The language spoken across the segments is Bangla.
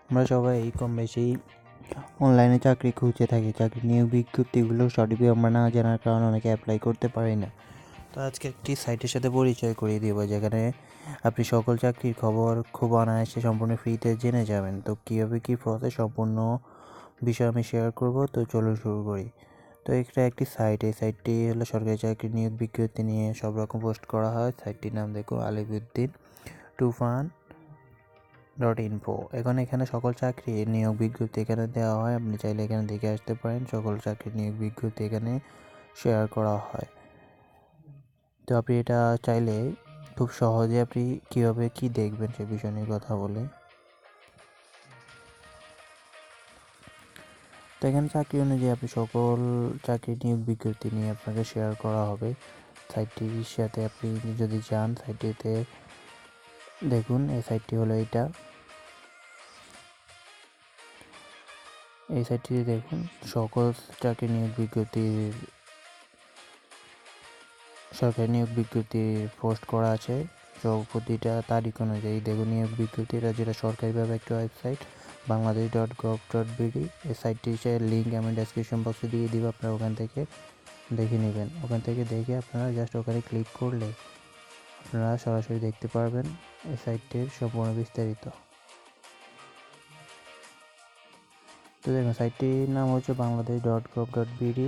আমরা সবাই কম বেশি অনলাইনে চাকরি খুঁজে থাকি। চাকরি নিয়োগ বিজ্ঞপ্তিগুলো সঠিকভাবে আমরা না জানার কারণে অনেকে অ্যাপ্লাই করতে পারি না। তো আজকে একটি সাইটের সাথে পরিচয় করিয়ে দেবো, যেখানে আপনি সকল চাকরির খবর খুব অনায়াসে সম্পূর্ণ ফ্রিতে জেনে যাবেন। তো কীভাবে কী প্রসেস সম্পূর্ণ বিষয় আমি শেয়ার করব। তো চলুন শুরু করি। তো এটা একটি সাইট, এই সাইটটি হলো সরকারি চাকরি নিয়োগ বিজ্ঞপ্তি নিয়ে সব রকম পোস্ট করা হয়। সাইটটির নাম দেখো আলিফুদ্দিন tuFan.info। এখানে সকল চাকরি নিয়োগ বিজ্ঞপ্তি এখানে দেওয়া হয়। আপনি চাইলে এখানে দেখে আসতে পারেন। সকল চাকরি নিয়োগ বিজ্ঞপ্তি এখানে শেয়ার করা হয়। তো আপনি এটা চাইলে খুব সহজে আপনি কীভাবে কী দেখবেন সে বিষয় নিয়ে কথা বলি। তো এখানে চাকরি অনুযায়ী আপনি সকল চাকরি নিয়োগ বিজ্ঞপ্তি নিয়ে আপনাকে শেয়ার করা হবে। সাইটটির সাথে আপনি যদি যান, সাইটটিতে দেখুন, এই সাইটটি হলো এইটা। এই সাইটটিতে দেখুন সকল চাকরি নিয়োগ বিজ্ঞপ্তির সরকারি নিয়োগ বিজ্ঞপ্তির পোস্ট করা আছে। প্রতিটা তারিখ অনুযায়ী দেখুন নিয়োগ বিজ্ঞপ্তিটা, যেটা সরকারিভাবে একটা ওয়েবসাইট bangladesh.gov.bd। এই সাইটটির লিঙ্ক আমি ডেসক্রিপশন বক্সে দিয়ে দিব, আপনারা ওখান থেকে দেখে নেবেন। ওখান থেকে দেখে আপনারা জাস্ট ওখানে ক্লিক করলে আপনারা সরাসরি দেখতে পারবেন এই সাইটটির সম্পূর্ণ বিস্তারিত। তো দেখুন, সাইটটির নাম হচ্ছে bangladesh.gov.bd।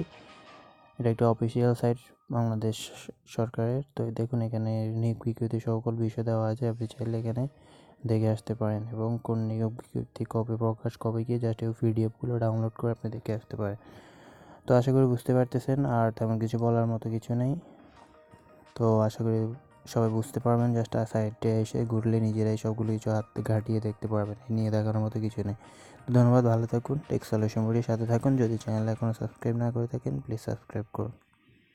এটা একটা অফিসিয়াল সাইট বাংলাদেশ সরকারের। তো দেখুন, এখানে নিয়োগ বিজ্ঞপ্তি সকল বিষয় দেওয়া আছে। আপনি চাইলে এখানে দেখে আসতে পারেন এবং কোন নিয়োগ বিজ্ঞপ্তি কবে প্রকাশ, কবে গিয়ে জাস্ট এই পিডিএফগুলো ডাউনলোড করে আপনি দেখে আসতে পারেন। তো আশা করি বুঝতে পারতেছেন, আর তেমন কিছু বলার মতো কিছু নেই। তো আশা করি সবাই বুঝতে পারবেন। জাস্ট সাইটে এসে ঘুরলে নিজেরাই সবগুলো কিছু হাতে ঘাটিয়ে দেখতে পারবেন। নিয়ে দেখার মতো কিছু নেই। ধন্যবাদ, ভালো থাকুন। টেক সলিউশন ভিডিওর সাথে থাকুন। যদি চ্যানেল এখনও সাবস্ক্রাইব না করে থাকেন, প্লিজ সাবস্ক্রাইব করুন।